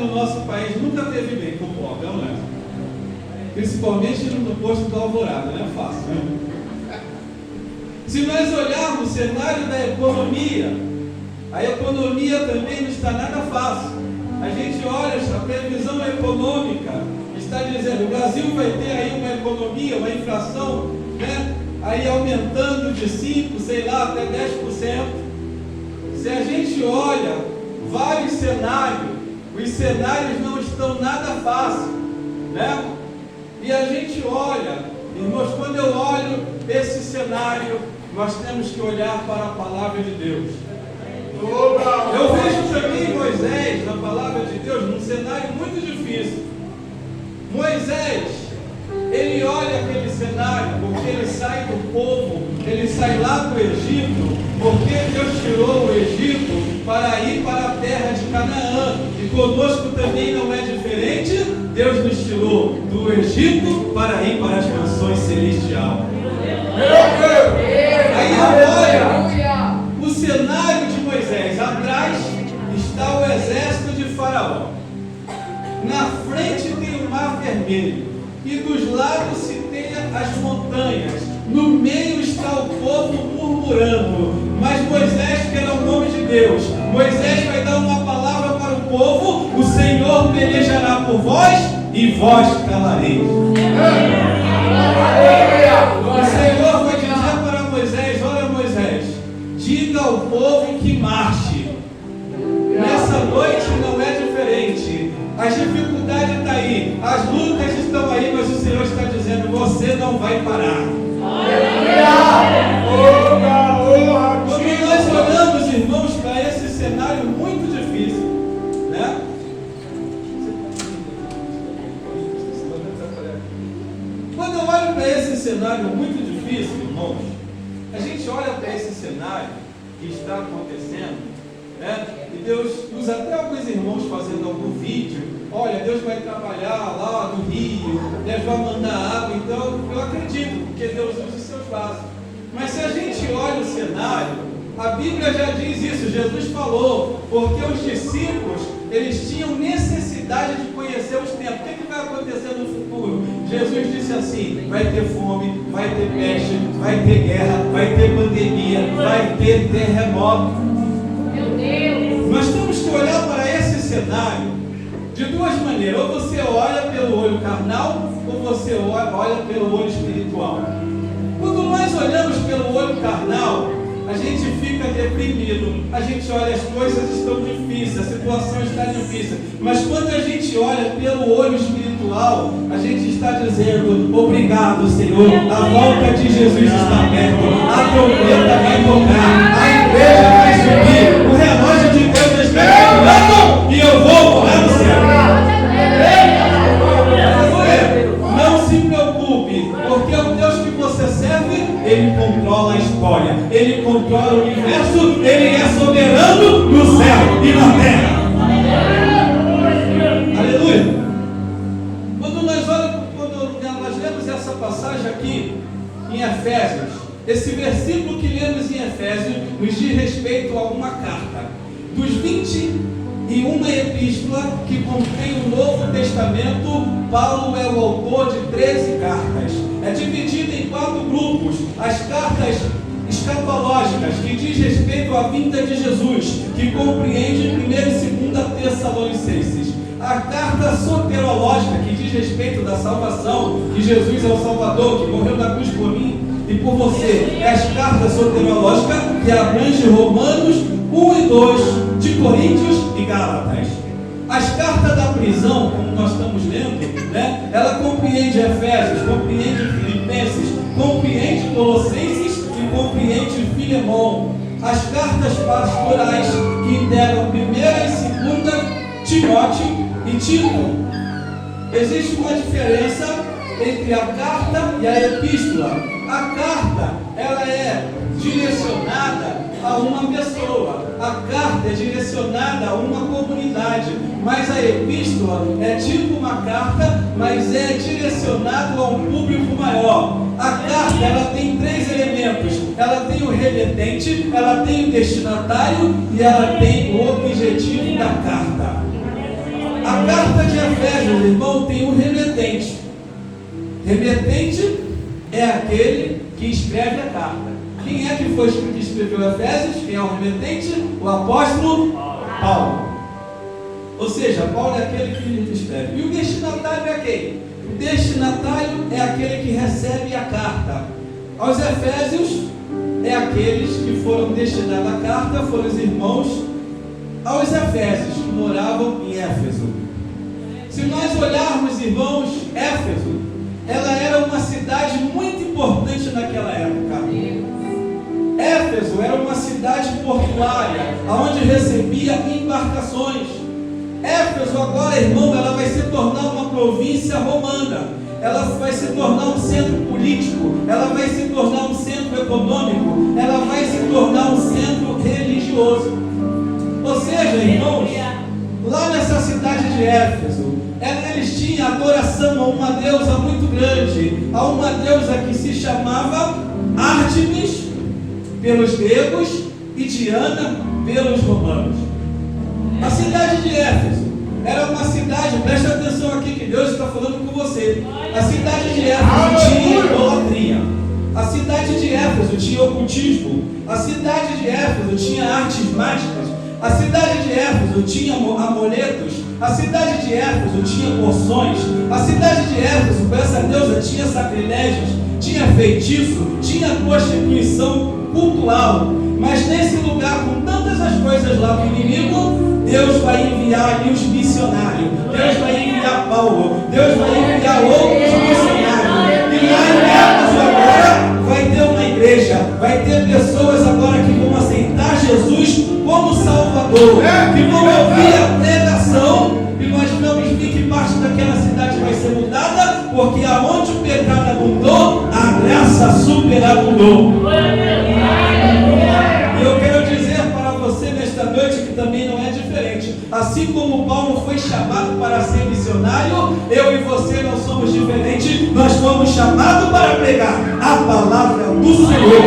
no nosso país nunca teve bem com o pobre, não é? Principalmente no posto do Alvorada, não é fácil, né? Se nós olharmos o cenário da economia, a economia também não está nada fácil. A gente olha a previsão econômica, está dizendo, o Brasil vai ter aí uma economia, uma inflação, né? Aí aumentando de 5%, sei lá, até 10%. Se a gente olha vários cenários, os cenários não estão nada fáceis, né? E a gente olha, irmãos, quando eu olho esse cenário, nós temos que olhar para a palavra de Deus. Eu vejo também Moisés, na palavra de Deus, num cenário muito difícil. Moisés, ele olha aquele cenário, porque ele sai do povo, ele sai lá do Egito, porque Deus tirou o Egito para ir para a terra de Canaã. E conosco também não é diferente. Deus nos tirou do Egito para ir para as mansões celestiais. Aí olha o cenário de Moisés. Atrás está o exército de Faraó. Na frente tem o mar vermelho. E dos lados se tem as montanhas. No meio está o povo murmurando. Mas Moisés, que era o nome de Deus, Moisés vai dar uma palavra para o povo: o Senhor pelejará por vós e vós calareis. O Senhor vai dizer para Moisés: olha, Moisés, diga ao povo que marche. Nessa noite não é diferente. As dificuldades estão aí, as lutas estão aí, mas o Senhor está dizendo: você não vai parar. Quando nós olhamos, irmãos, para esse cenário muito difícil, né? Quando eu olho para esse cenário muito difícil, irmãos, a gente olha para esse cenário que está acontecendo, né? E Deus usa até alguns irmãos fazendo algum vídeo. Olha, Deus vai trabalhar lá no rio, Deus vai mandar água. Então eu acredito, porque Deus usa os seus vasos. Mas se a gente olha o cenário, a Bíblia já diz isso. Jesus falou, porque os discípulos, eles tinham necessidade de conhecer os tempos. O que vai acontecer no futuro? Jesus disse assim: vai ter fome, vai ter peste, vai ter guerra, vai ter pandemia, vai ter terremoto. Meu Deus! Nós temos que olhar para esse cenário de duas maneiras: ou você olha pelo olho carnal, ou você olha pelo olho espiritual. Quando nós olhamos pelo olho carnal, a gente fica deprimido, a gente olha, as coisas estão difíceis, a situação está difícil. Mas quando a gente olha pelo olho espiritual, a gente está dizendo: obrigado, Senhor, a volta de Jesus está perto, a trombeta vai tocar, a igreja vai subir, o relógio de Deus está girando e eu vou morar no céu. Não se preocupe, porque o Deus que você serve, Ele controla a história, Ele controla o universo, Ele é soberano no céu e na terra. Aleluia! Quando nós lemos essa passagem aqui em Efésios, esse versículo que lemos em Efésios nos diz respeito a uma carta. Dos 21 epístolas que contém o Novo Testamento, Paulo é o autor de 13 cartas. É dividido em 4 grupos: as cartas escatológicas, que diz respeito à vinda de Jesus, que compreende 1 e 2 Tessalonicenses; a carta soterológica, que diz respeito da salvação, que Jesus é o Salvador, que morreu na cruz por mim e por você; é as cartas soterológicas, que abrange Romanos 1 e 2, de Coríntios e Gálatas. As cartas da prisão, como nós estamos lendo, né? Ela compreende Efésios, compreende Filipenses, compreende Colossenses e compreende Filemão. As cartas pastorais, que integram 1ª e 2ª Timóteo e Tito. Existe uma diferença entre a carta e a epístola. A carta, ela é direcionada a uma pessoa, a carta é direcionada a uma comunidade, mas a epístola é tipo uma carta, mas é direcionado a um público maior. A carta, ela tem 3 elementos: ela tem o remetente, ela tem o destinatário e ela tem o objetivo da carta. A carta de Efésios, irmão, tem um remetente. Remetente é aquele que escreve a carta. Quem é que foi que escreveu Efésios? Quem é o remetente? O apóstolo Paulo. Ou seja, Paulo é aquele que escreve. E o destinatário é quem? O destinatário é aquele que recebe a carta. Aos Efésios é aqueles que foram destinados à carta, foram os irmãos aos Efésios, que moravam em Éfeso. Se nós olharmos, irmãos, Éfeso, ela era uma cidade muito importante naquela época. Éfeso era uma cidade portuária, onde recebia embarcações. Éfeso agora, irmão, ela vai se tornar uma província romana. Ela vai se tornar um centro político. Ela vai se tornar um centro econômico. Ela vai se tornar um centro religioso. Ou seja, irmãos, lá nessa cidade de Éfeso, eles tinham adoração a uma deusa muito grande, a uma deusa que se chamava Ártemis pelos gregos e Diana pelos romanos. A cidade de Éfeso era uma cidade, presta atenção aqui que Deus está falando com você. A cidade de Éfeso tinha idolatria. A cidade de Éfeso tinha ocultismo. A cidade de Éfeso tinha artes mágicas. A cidade de Éfeso tinha amuletos. A cidade de Éfeso tinha porções. A cidade de Éfeso, com essa deusa, tinha sacrilégios, tinha feitiço, tinha prostituição cultural. Mas nesse lugar, com tantas as coisas lá do inimigo, Deus vai enviar ali os missionários. Deus vai enviar Paulo. Deus vai enviar outros missionários. E lá em Éfeso agora vai ter uma igreja. Vai ter pessoas agora que vão aceitar Jesus como Salvador. Que vão ouvir a pregação. E nós vamos ver que parte daquela cidade vai ser mudada. Porque aonde o pecado abundou, a graça superabundou. E eu quero dizer para você nesta noite que também não é diferente. Assim como Paulo foi chamado para ser missionário, eu e você não somos diferentes. Nós fomos chamados para pregar a palavra do Senhor.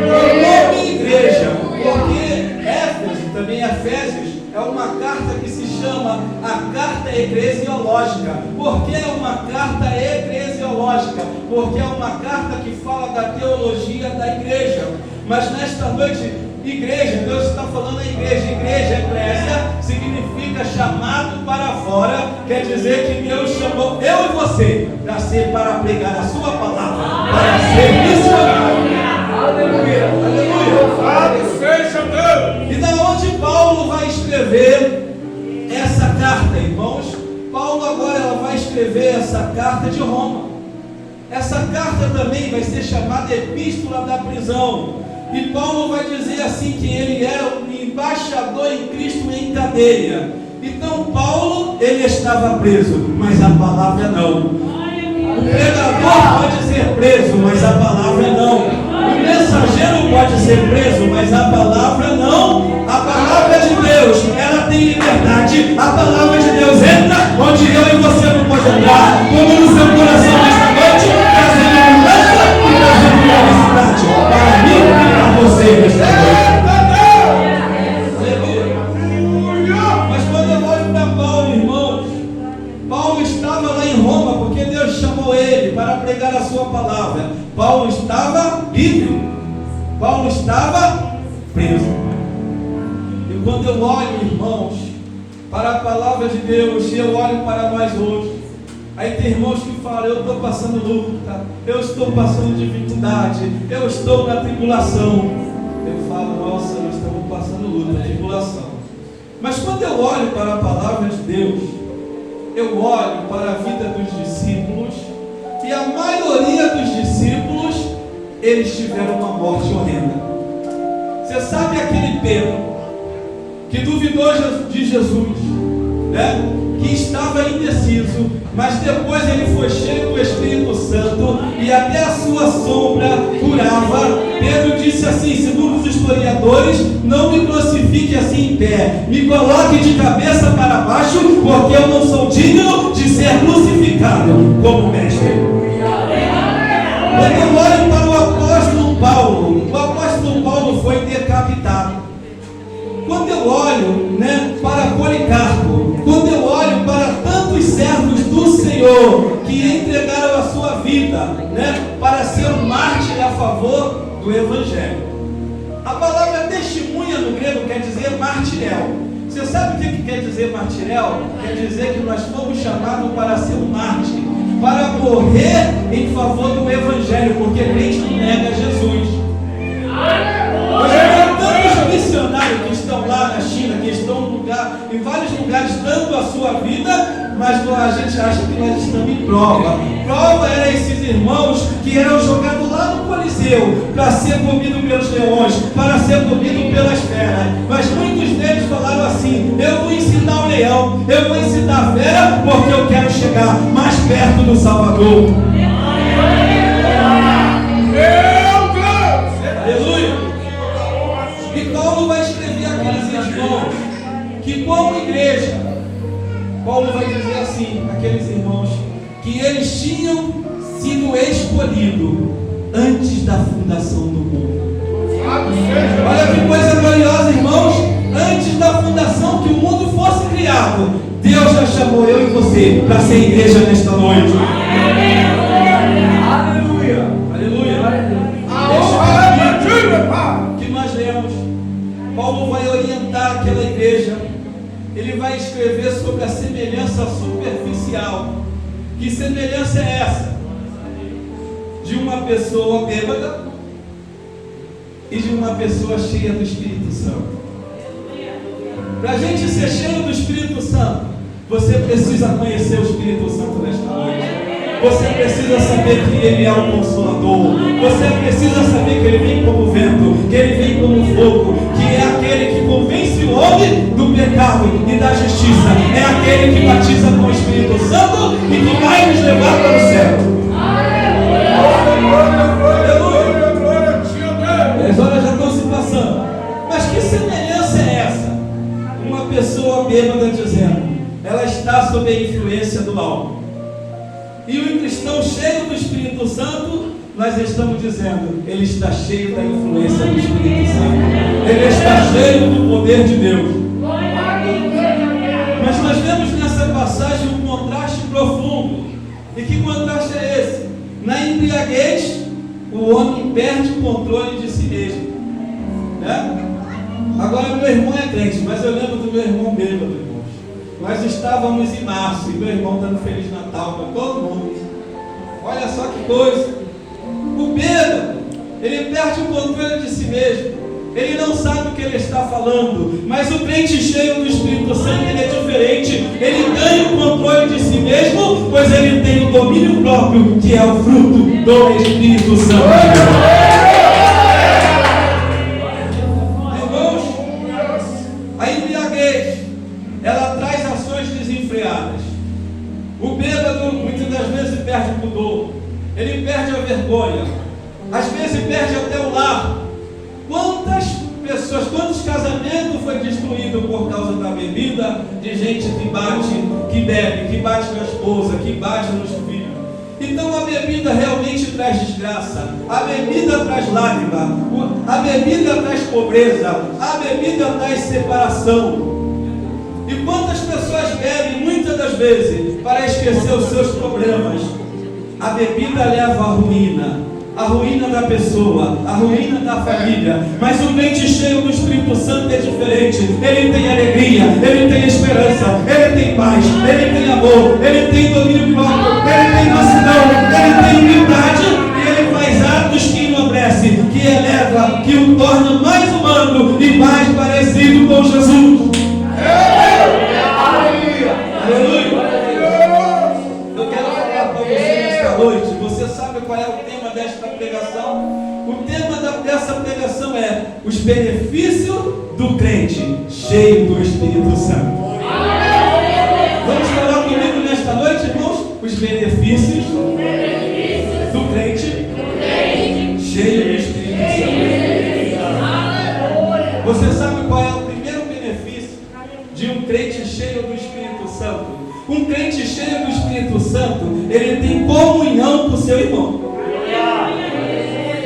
Como igreja, porque Éfeso, também Efésios, é uma carta que se chama a carta eclesiológica. Por que é uma carta eclesiológica? Porque é uma carta que fala da teologia da igreja. Mas nesta noite, igreja, Deus está falando a igreja. Igreja, eclésia, significa chamado para fora. Quer dizer que Deus chamou eu e você para pregar a sua palavra, para ser missionário. Aleluia, aleluia. E da onde Paulo vai escrever essa carta, irmãos? Paulo agora ela vai escrever essa carta de Roma. Essa carta também vai ser chamada Epístola da Prisão. E Paulo vai dizer assim que ele era um embaixador em Cristo em cadeia. Então Paulo, ele estava preso, mas a palavra não. O pregador pode ser preso, mas a palavra não. O mensageiro pode ser preso, mas a palavra não. A palavra de Deus, ela tem liberdade. A palavra de Deus entra onde eu e você não pode entrar. Como no seu coração nesta noite, trazendo mudança e trazendo felicidade para mim e para você nesta noite. Mas quando eu olho para Paulo, irmãos, Paulo estava lá em Roma porque Deus chamou ele para pregar a sua palavra. Paulo estava livre. Paulo estava preso. E quando eu olho, irmãos, para a palavra de Deus, e eu olho para nós hoje, aí tem irmãos que falam, eu estou passando luta, eu estou passando dificuldade, eu estou na tribulação. Eu falo, nossa, nós estamos passando luta, tribulação. Mas quando eu olho para a palavra de Deus, eu olho para a vida dos discípulos, e a maioria dos discípulos, eles tiveram uma morte horrenda. Você sabe aquele Pedro que duvidou de Jesus, né? Que estava indeciso, mas depois ele foi cheio do Espírito Santo e até a sua sombra curava. Pedro disse assim, segundo os historiadores, não me crucifique assim em pé, me coloque de cabeça para baixo, porque eu não sou digno de ser crucificado como mestre. Quando eu olho para o apóstolo Paulo foi decapitado. Quando eu olho, para Policarpo, Senhor, que entregaram a sua vida, né, para ser um mártir a favor do Evangelho. A palavra testemunha no grego quer dizer martirel. Você sabe o que quer dizer martirel? Quer dizer que nós fomos chamados para ser um mártir, para morrer em favor do Evangelho, porque crente não nega Jesus. Hoje tem tantos missionários que estão lá na China, que estão em vários lugares dando a sua vida, mas a gente acha que nós estamos em prova. Prova eram esses irmãos que eram jogados lá no Coliseu para ser comido pelos leões, para ser comido pelas feras. Mas muitos deles falaram assim: eu vou ensinar o leão, eu vou ensinar a fera, porque eu quero chegar mais perto do Salvador. Aleluia! E Paulo vai escrever aqueles irmãos que, como igreja, Paulo vai dizer assim, aqueles irmãos, que eles tinham sido escolhidos antes da fundação do mundo. Olha que coisa gloriosa, irmãos. Antes da fundação, que o mundo fosse criado, Deus já chamou eu e você para ser igreja nesta noite. Aleluia! Aleluia! Que nós lemos, Paulo vai orientar aquela igreja. Ele vai escrever sobre a semelhança superficial. Que semelhança é essa? De uma pessoa bêbada e de uma pessoa cheia do Espírito Santo. Para a gente ser cheio do Espírito Santo, você precisa conhecer o Espírito Santo nesta noite. Você precisa saber que Ele é o Consolador. Você precisa saber que Ele vem como vento, que Ele vem como fogo, que é aquele que convence o homem do pecado e da justiça. É aquele que batiza com o Espírito Santo e que vai nos levar para o céu. Aleluia! As horas já estão se passando. Mas que semelhança é essa? Uma pessoa bêbada dizendo, ela está sob a influência do álcool. E o cristão cheio do Espírito Santo, nós estamos dizendo, ele está cheio da influência do Espírito Santo. Ele está cheio do poder de Deus. Mas nós vemos nessa passagem um contraste profundo. E que contraste é esse? Na embriaguez, o homem perde o controle de si mesmo. Né? Agora meu irmão é crente, mas eu lembro do meu irmão bêbado, irmãos. Nós estávamos em março e meu irmão dando Feliz Natal para todo mundo. Olha só que coisa. O bêbado, ele perde o controle de si mesmo. Ele não sabe o que ele está falando. Mas o crente cheio do Espírito Santo, ele é diferente. Ele ganha o controle de si mesmo, pois ele tem o domínio próprio, que é o fruto do Espírito Santo. Ela traz ações desenfreadas. O bêbado muitas das vezes perde o pudor, ele perde a vergonha, às vezes perde até o lar. Quantas pessoas, quantos casamentos foi destruído por causa da bebida, de gente que bate, que bebe, que bate na esposa, que bate nos filhos. Então a bebida realmente traz desgraça, a bebida traz lágrima, a bebida traz pobreza, a bebida traz separação. E quantas pessoas bebem, muitas das vezes, para esquecer os seus problemas? A bebida leva à ruína da pessoa, a ruína da família. Mas o crente cheio do Espírito Santo é diferente. Ele tem alegria, ele tem esperança, ele tem paz, ele tem amor, ele tem domínio próprio, ele tem mansidão, ele tem humildade. E ele faz atos que enobrecem, que eleva, que o torna mais humano e mais parecido com Jesus. Aleluia! Eu quero falar para você nesta noite. Você sabe qual é o tema desta pregação? O tema dessa pregação é os benefícios do crente cheio do Espírito Santo. Vamos falar comigo nesta noite, irmãos? Os benefícios do crente cheio do Espírito Santo. Você sabe qual é o primeiro benefício de um crente cheio do Espírito Santo? Um crente cheio do Espírito Santo, ele tem comunhão com o seu irmão.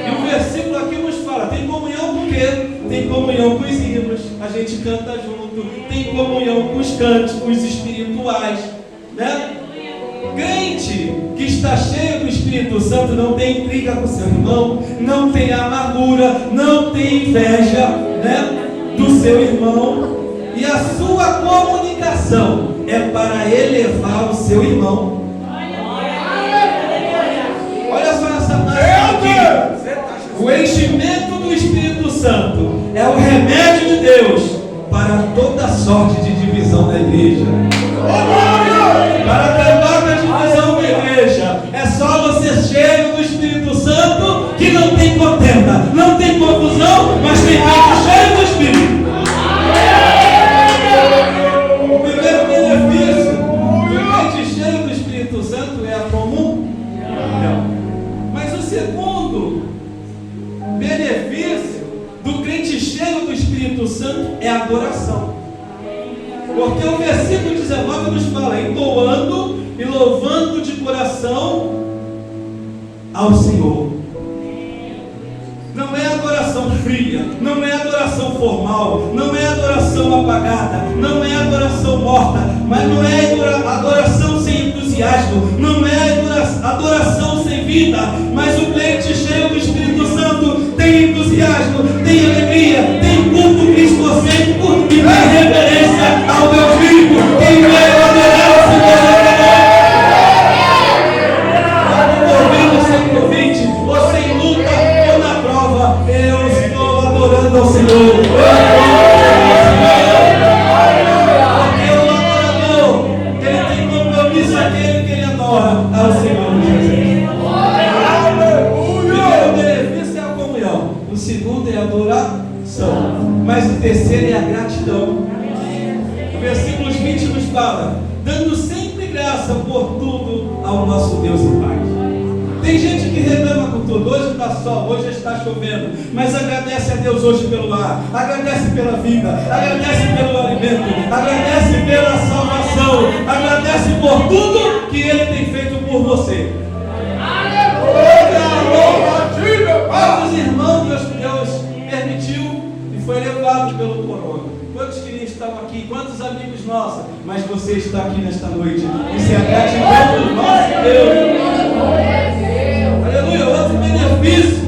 E o versículo aqui nos fala, tem comunhão com o quê? Tem comunhão com os hinos, a gente canta junto, tem comunhão com os cânticos espirituais, né? Crente que está cheio do Espírito Santo não tem intriga com seu irmão, não tem amargura, não tem inveja, né, do seu irmão, e a sua comunicação é para elevar o seu irmão. Olha só essa marca aqui. O enchimento do Espírito Santo é o remédio de Deus para toda sorte de divisão da igreja. Para acabar com a divisão da igreja, é só você cheio do Espírito Santo que não tem contenda, não tem confusão, mas tem gente cheio do Espírito. O primeiro benefício do crente cheio do Espírito Santo é a comunhão. Mas o segundo benefício do crente cheio do Espírito Santo é a adoração. Porque o versículo 19 nos fala: entoando e louvando de coração ao Senhor. Não é adoração fria, não é adoração formal, não é adoração apagada, não é adoração morta, mas não é adoração sem entusiasmo, não é adoração sem vida, mas o crente cheio do Espírito Santo tem entusiasmo, tem alegria, tem culto cristocêntrico e tem reverência ao Deus vivo. Quem veio adorar o Senhor sem convite, ou sem luta, ou na prova, eu estou adorando ao Senhor. Porque o adorador, ele tem compromisso aquele que ele adora ao Senhor Jesus. O primeiro benefício é a comunhão, o segundo é a adoração, mas o terceiro é a gratidão. O versículo 20 nos fala: dando sempre graça por tudo ao nosso Deus e Pai. Tem gente que reclama com tudo. Hoje está sol, hoje está chovendo, mas agradece a Deus hoje pelo ar, agradece pela vida, agradece pelo alimento, agradece pela salvação, agradece por tudo que Ele tem feito por você. Quantos irmãos Deus permitiu e foi levado pelo corona? Quantos que estão aqui? Quantos amigos nossos? Mas você está aqui nesta noite. Isso é a gratidão do nosso Deus. Aleluia. Outro benefício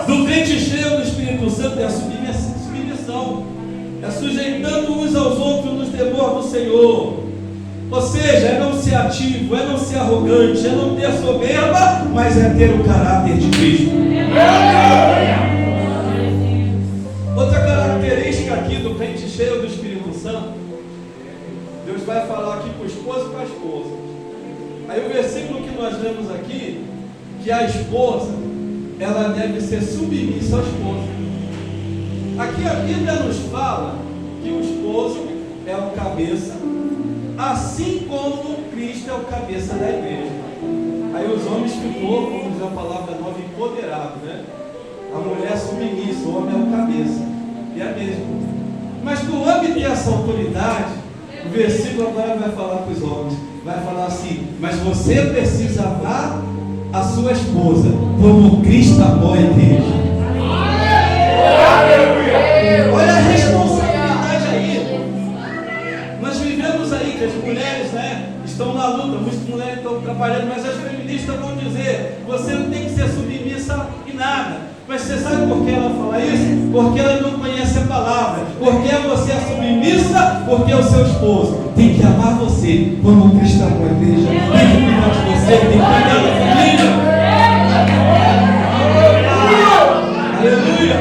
do crente cheio do Espírito Santo é a submissão. É sujeitando uns aos outros no temor do Senhor. Ou seja, é não ser ativo, é não ser arrogante, é não ter soberba, mas é ter o caráter de Cristo. Outra característica aqui do crente cheio do Espírito Santo, Deus vai falar aqui para o esposo e para a esposa. Aí o versículo que nós lemos aqui, que a esposa, ela deve ser submissa ao esposo. Aqui a Bíblia nos fala que o esposo é o cabeça, assim como Cristo é o cabeça da igreja. Aí os homens ficou, vamos usar a palavra nova, empoderado, né? A mulher submissa, o homem é o cabeça. E é mesmo. Mas para o homem ter essa autoridade, o versículo agora vai falar para os homens. Vai falar assim: mas você precisa amar a sua esposa como Cristo amou a igreja. Olha a responsabilidade aí. Nós vivemos aí que as mulheres, né, estão na luta, muitas mulheres estão trabalhando, mas as feministas vão dizer: você não tem que ser submissa em nada. Mas você sabe por que ela fala isso? Porque ela não conhece a palavra. Porque você é submissa, porque o seu esposo tem que amar você como Cristo amou a igreja. Tem que cuidar de você, tem que cuidar da família. Aleluia!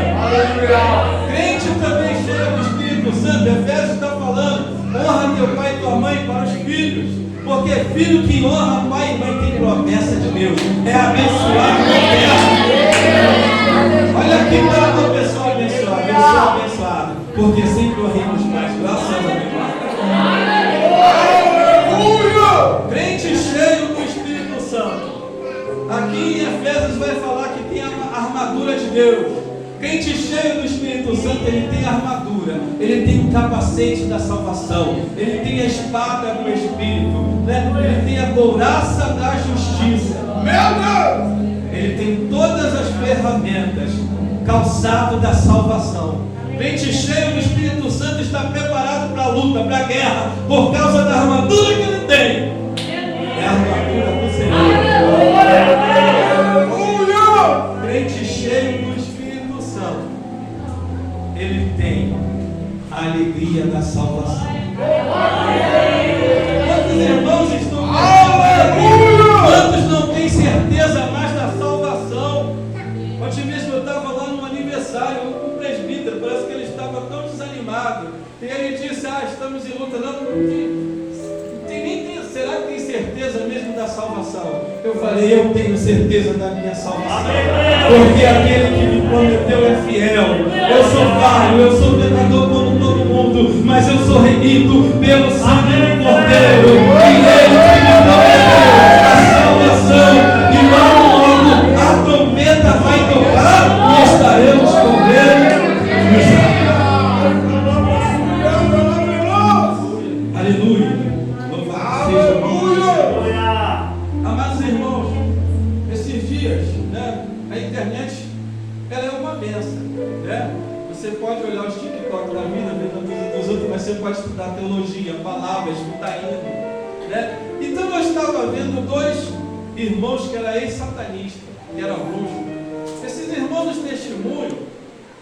Crente também cheio do Espírito Santo. Efésios está falando: honra teu pai e tua mãe para os filhos. Porque filho que honra pai e mãe tem promessa de Deus. É abençoado, olha aqui para uma pessoa abençoada, porque sempre honramos mais, graças a Deus. Crente cheio do Espírito Santo. Aqui em Efésios vai falar que tem a armadura de Deus. Crente cheio do Espírito Santo, ele tem a armadura, ele tem o capacete da salvação, ele tem a espada do Espírito, né? Ele tem a couraça da justiça. Meu Deus! Ele tem todas as ferramentas, calçado da salvação. Crente cheio do Espírito Santo está preparado para a luta, para a guerra, por causa da armadura que ele tem. alegria da salvação. Quantos irmãos estão pensando? Quantos não têm certeza mais da salvação? Ontem mesmo eu estava lá no aniversário com o presbítero, parece que ele estava tão desanimado. E ele disse: estamos em luta. Não será que tem certeza mesmo da salvação? Eu falei: eu tenho certeza da minha salvação, porque aquele que me prometeu é fiel. Eu sou falho, eu sou pecador como todo mundo, mas eu sou remido pelo sangue do Cordeiro, e ele que me prometeu a salvação. E logo a trombeta vai tocar e estaremos com ele. Aleluia. Amados irmãos, esses dias, a internet, ela é uma benção, Você pode olhar os TikTok da vida, ver a vida dos outros, mas você pode estudar teologia, palavras, escutar hino, Então eu estava vendo dois irmãos que eram ex-satanistas, que eram bruxos. Esses irmãos nos testemunhos,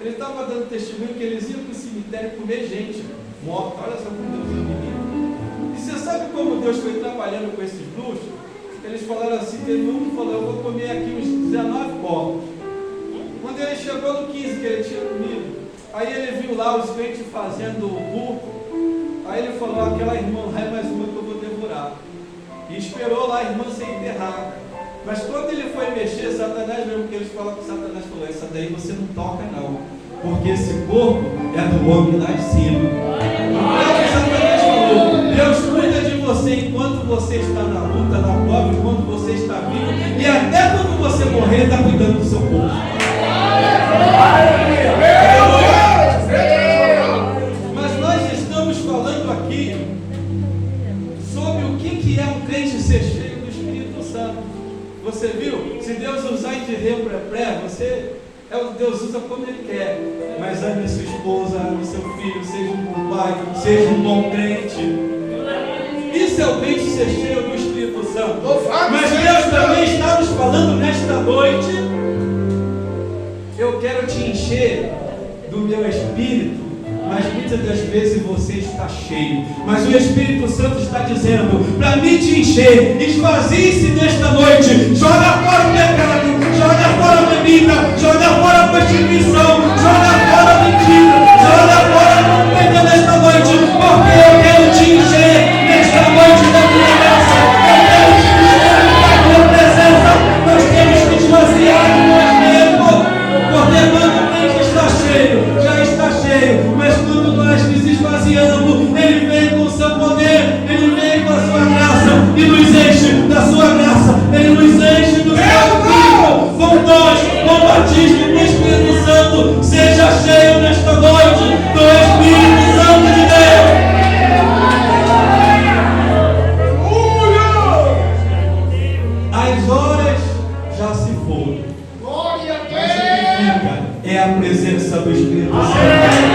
ele estava dando testemunho que eles iam para o cemitério comer gente morta. Olha só como Deus é menino. E você sabe como Deus foi trabalhando com esses bruxos? Eles falaram assim, teve um que falou: eu vou comer aqui uns 19 corpos. Quando ele chegou no 15 que ele tinha comido, aí ele viu lá os crentes fazendo o burro. Aí ele falou: aquela irmã lá é mais uma que eu vou devorar. E esperou lá a irmã ser enterrada. Mas quando ele foi mexer, Satanás, mesmo que eles falam que Satanás falou: essa daí você não toca não, porque esse corpo é do homem lá de cima. Então Satanás falou: Deus cuida de você enquanto você está na luta, na prova, enquanto você está vivo, e até quando você morrer, está cuidando do seu corpo. Mas nós estamos falando aqui sobre o que é um crente ser cheio do Espírito Santo. Você viu? Se Deus usar em dizer pré, Deus usa como Ele quer. Mas ame a sua esposa, ame seu filho, seja um bom pai, seja um bom crente. Isso é o crente ser cheio do Espírito Santo. Mas Deus também está nos falando nesta noite: eu quero te encher do meu Espírito. Mas muitas das vezes você está cheio, mas o Espírito Santo está dizendo: para me te encher, esvazie-se nesta noite. Joga fora o pecado, joga fora a bebida, joga fora a prostituição, joga fora a mentira, joga fora a mentira nesta noite, porque eu quero te encher nesta noite da minha graça. Eu quero te encher da minha presença. Nós temos que esvaziar de nós mesmos, porque quando o crente está cheio, já está cheio. Mas quando nós nos esvaziamos, Ele vem com o seu poder, Ele vem com a sua graça e nos enche da sua graça. Ele nos enche do seu Espírito, com dons, com batismo do Espírito Santo. Seja cheio nesta noite do Espírito Santo de Deus. As horas já se foram. Mas o que fica é a presença do Espírito Santo.